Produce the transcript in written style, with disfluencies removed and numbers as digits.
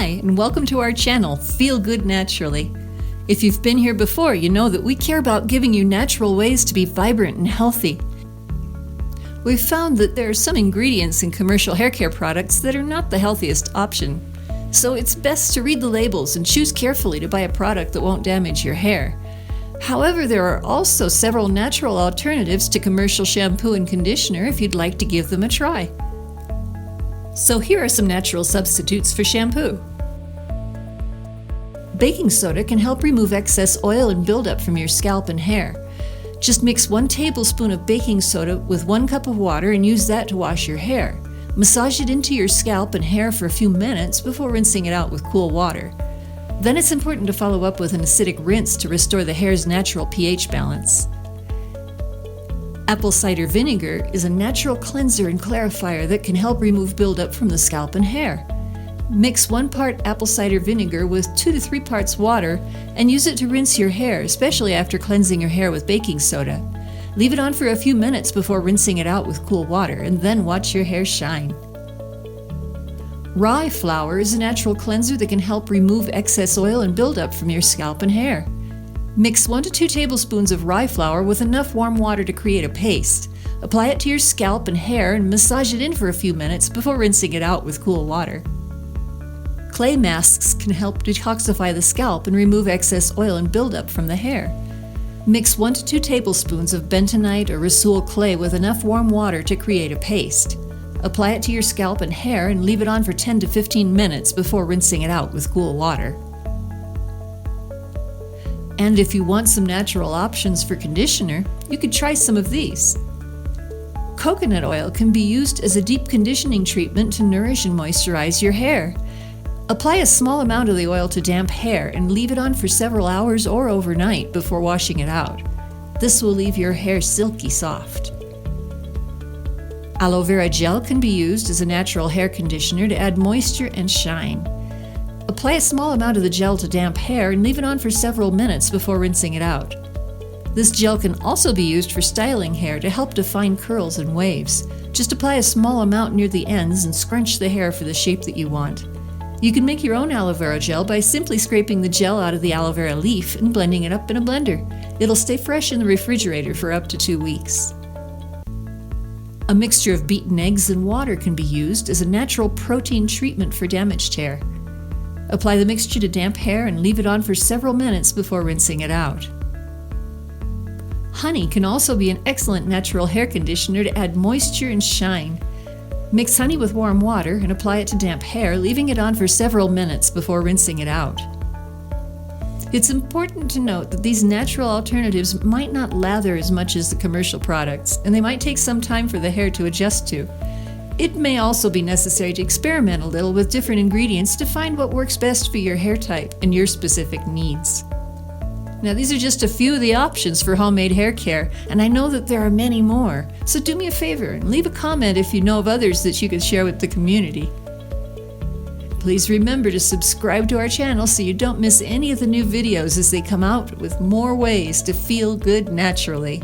and welcome to our channel, Feel Good Naturally. If you've been here before, you know that we care about giving you natural ways to be vibrant and healthy. We've found that there are some ingredients in commercial hair care products that are not the healthiest option. So it's best to read the labels and choose carefully to buy a product that won't damage your hair. However, there are also several natural alternatives to commercial shampoo and conditioner if you'd like to give them a try. So here are some natural substitutes for shampoo. Baking soda can help remove excess oil and buildup from your scalp and hair. Just mix 1 tablespoon of baking soda with 1 cup of water and use that to wash your hair. Massage it into your scalp and hair for a few minutes before rinsing it out with cool water. Then it's important to follow up with an acidic rinse to restore the hair's natural pH balance. Apple cider vinegar is a natural cleanser and clarifier that can help remove buildup from the scalp and hair. Mix 1 part apple cider vinegar with 2 to 3 parts water and use it to rinse your hair, especially after cleansing your hair with baking soda. Leave it on for a few minutes before rinsing it out with cool water, and then watch your hair shine. Rye flour is a natural cleanser that can help remove excess oil and buildup from your scalp and hair. Mix 1 to 2 tablespoons of rye flour with enough warm water to create a paste. Apply it to your scalp and hair and massage it in for a few minutes before rinsing it out with cool water. Clay masks can help detoxify the scalp and remove excess oil and buildup from the hair. Mix 1 to 2 tablespoons of bentonite or rosol clay with enough warm water to create a paste. Apply it to your scalp and hair and leave it on for 10 to 15 minutes before rinsing it out with cool water. And if you want some natural options for conditioner, you could try some of these. Coconut oil can be used as a deep conditioning treatment to nourish and moisturize your hair. Apply a small amount of the oil to damp hair and leave it on for several hours or overnight before washing it out. This will leave your hair silky soft. Aloe vera gel can be used as a natural hair conditioner to add moisture and shine. Apply a small amount of the gel to damp hair and leave it on for several minutes before rinsing it out. This gel can also be used for styling hair to help define curls and waves. Just apply a small amount near the ends and scrunch the hair for the shape that you want. You can make your own aloe vera gel by simply scraping the gel out of the aloe vera leaf and blending it up in a blender. It'll stay fresh in the refrigerator for up to 2 weeks. A mixture of beaten eggs and water can be used as a natural protein treatment for damaged hair. Apply the mixture to damp hair and leave it on for several minutes before rinsing it out. Honey can also be an excellent natural hair conditioner to add moisture and shine. Mix honey with warm water and apply it to damp hair, leaving it on for several minutes before rinsing it out. It's important to note that these natural alternatives might not lather as much as the commercial products, and they might take some time for the hair to adjust to. It may also be necessary to experiment a little with different ingredients to find what works best for your hair type and your specific needs. Now, these are just a few of the options for homemade hair care, and I know that there are many more. So do me a favor and leave a comment if you know of others that you could share with the community. Please remember to subscribe to our channel so you don't miss any of the new videos as they come out with more ways to feel good naturally.